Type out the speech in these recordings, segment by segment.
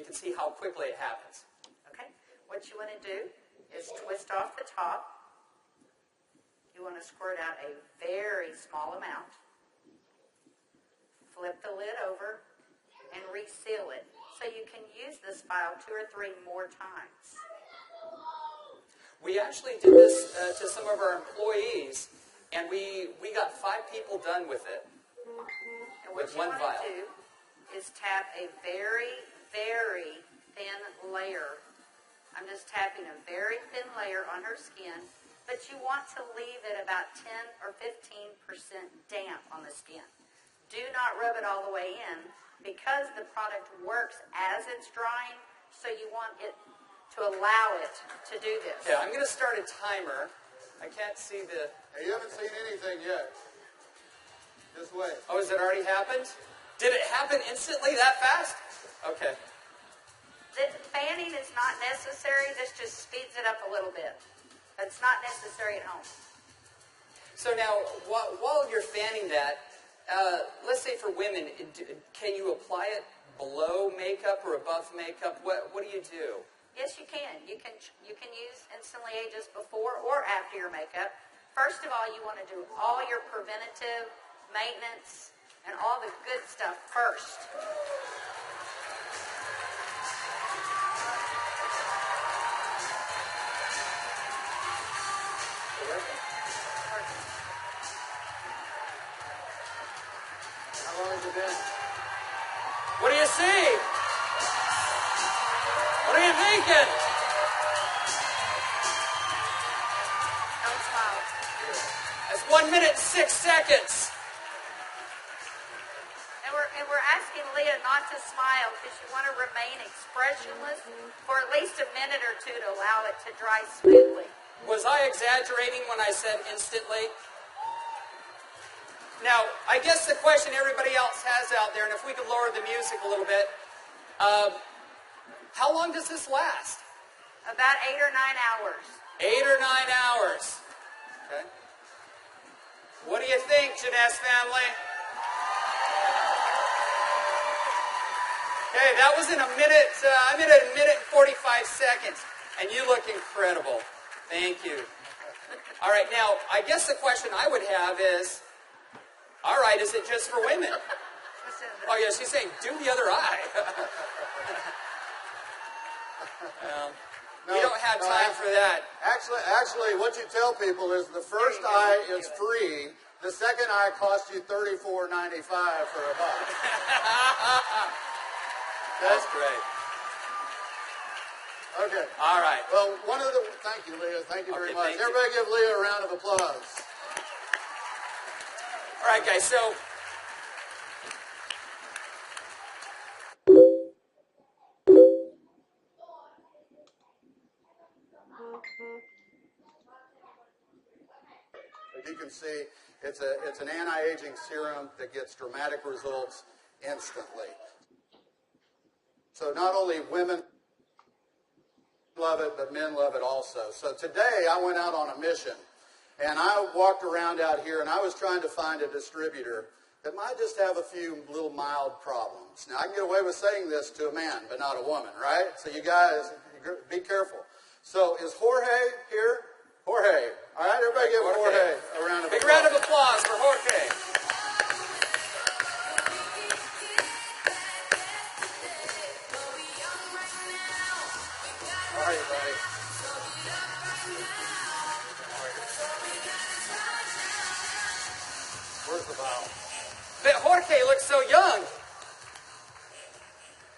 can see how quickly it happens. Okay. What you want to do is twist off the top. You want to squirt out a very small amount. Flip the lid over and reseal it so you can use this file 2 or 3 more times. We actually did this to some of our employees, and we got 5 people done with it. And what you want to do is tap a very, very thin layer. I'm just tapping a very thin layer on her skin, but you want to leave it about 10 or 15% damp on the skin. Do not rub it all the way in because the product works as it's drying, so you want it to allow it to do this. Okay, I'm going to start a timer. I can't see the... Hey, you haven't seen anything yet. Just wait. Oh, has it already happened? Did it happen instantly that fast? Okay. The fanning is not necessary. This just speeds it up a little bit. It's not necessary at home. So now, while you're fanning that, let's say for women, can you apply it below makeup or above makeup? What do you do? Yes, you can. You can use Instantly Ageless before or after your makeup. First of all, you want to do all your preventative maintenance and all the good stuff first. How long has it been? What do you see? What are you thinking? Don't smile. That's 1 minute and 6 seconds. And we're asking Leah not to smile because you want to remain expressionless for at least a minute or 2 to allow it to dry smoothly. Was I exaggerating when I said instantly? Now, I guess the question everybody else has out there, and if we could lower the music a little bit, how long does this last? About 8 or 9 hours. 8 or 9 hours. Okay. What do you think, Jeunesse family? Okay, that was in a minute. I'm at a minute and 45 seconds, and you look incredible. Thank you. All right, now, I guess the question I would have is, all right, is it just for women? Oh, yeah, she's saying, do the other eye. We don't have time for that. Actually, what you tell people is the first eye is free. The second eye costs you $34.95 for a buck. That's great. Okay. All right. Well, thank you, Leah. Thank you very much. Thank you. Everybody give Leah a round of applause. All right, guys, so as you can see, it's an anti-aging serum that gets dramatic results instantly. So not only women love it, but men love it also. So today I went out on a mission, and I walked around out here, and I was trying to find a distributor that might just have a few little mild problems. Now, I can get away with saying this to a man, but not a woman, right? So you guys, be careful. So is Jorge here? Jorge. All right, everybody give Jorge a round of applause. Big round of applause for Jorge. How are you, buddy? Where's the bottle? But Jorge looks so young.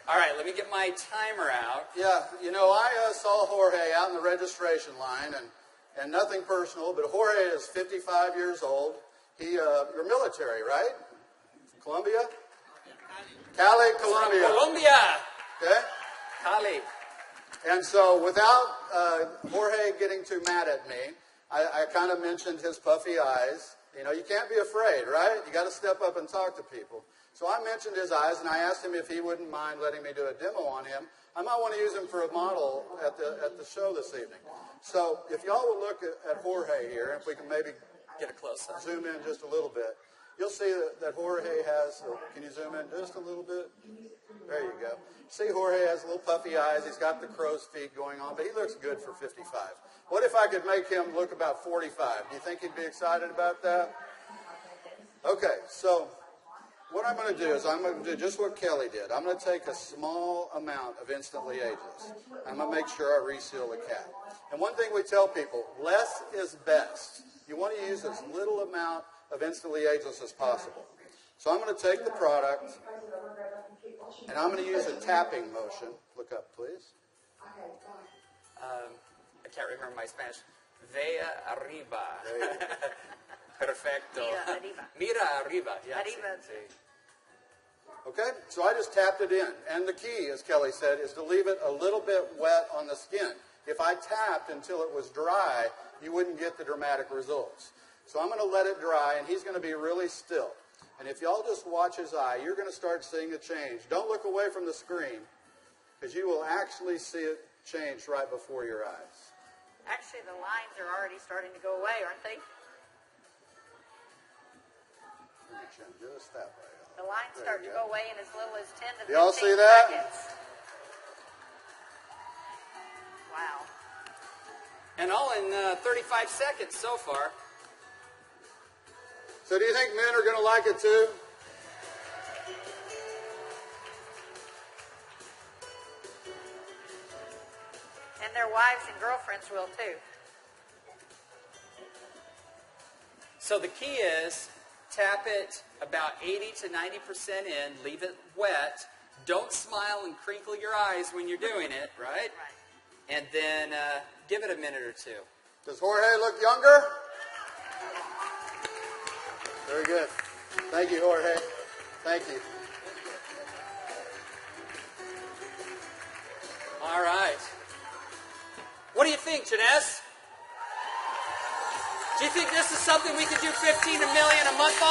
All right, let me get my timer out. Yeah, you know, I saw Jorge out in the registration line, and nothing personal, but Jorge is 55 years old. You're military, right? Colombia? Cali, Colombia. Colombia. Okay? Cali. And so without Jorge getting too mad at me, I kind of mentioned his puffy eyes. You know, you can't be afraid, right? You got to step up and talk to people. So I mentioned his eyes, and I asked him if he wouldn't mind letting me do a demo on him. I might want to use him for a model at the show this evening. So if y'all will look at Jorge here, if we can maybe Get a close-up. zoom in just a little bit. you'll see that Jorge has, can you zoom in just a little bit? There you go. See, Jorge has little puffy eyes. He's got the crow's feet going on, but he looks good for 55. What if I could make him look about 45? Do you think he'd be excited about that? Okay, so what I'm going to do is I'm going to do just what Kelly did. I'm going to take a small amount of Instantly Ageless. I'm going to make sure I reseal the cap. And one thing we tell people, less is best. You want to use as little amount of Instantly Ageless as possible. So I'm going to take the product, and I'm going to use a tapping motion. Look up, please. I can't remember my Spanish. Vea arriba. Perfecto. Mira arriba. Mira arriba. Yeah, Arriba. Okay, so I just tapped it in. And the key, as Kelly said, is to leave it a little bit wet on the skin. If I tapped until it was dry, you wouldn't get the dramatic results. So I'm going to let it dry, and he's going to be really still. And if y'all just watch his eye, you're going to start seeing a change. Don't look away from the screen, because you will actually see it change right before your eyes. Actually, the lines are already starting to go away, aren't they? Just that way. The lines start to go away in as little as 10 to 15 Y'all see that? seconds. Wow. And all in 35 seconds so far. So do you think men are going to like it too? And their wives and girlfriends will too. So the key is tap it about 80 to 90% in, leave it wet. Don't smile and crinkle your eyes when you're doing it, right? Right. And then give it a minute or two. Does Jorge look younger? Very good. Thank you, Jorge. Thank you. All right. What do you think, Janess? Do you think this is something we could do 15 million a month on?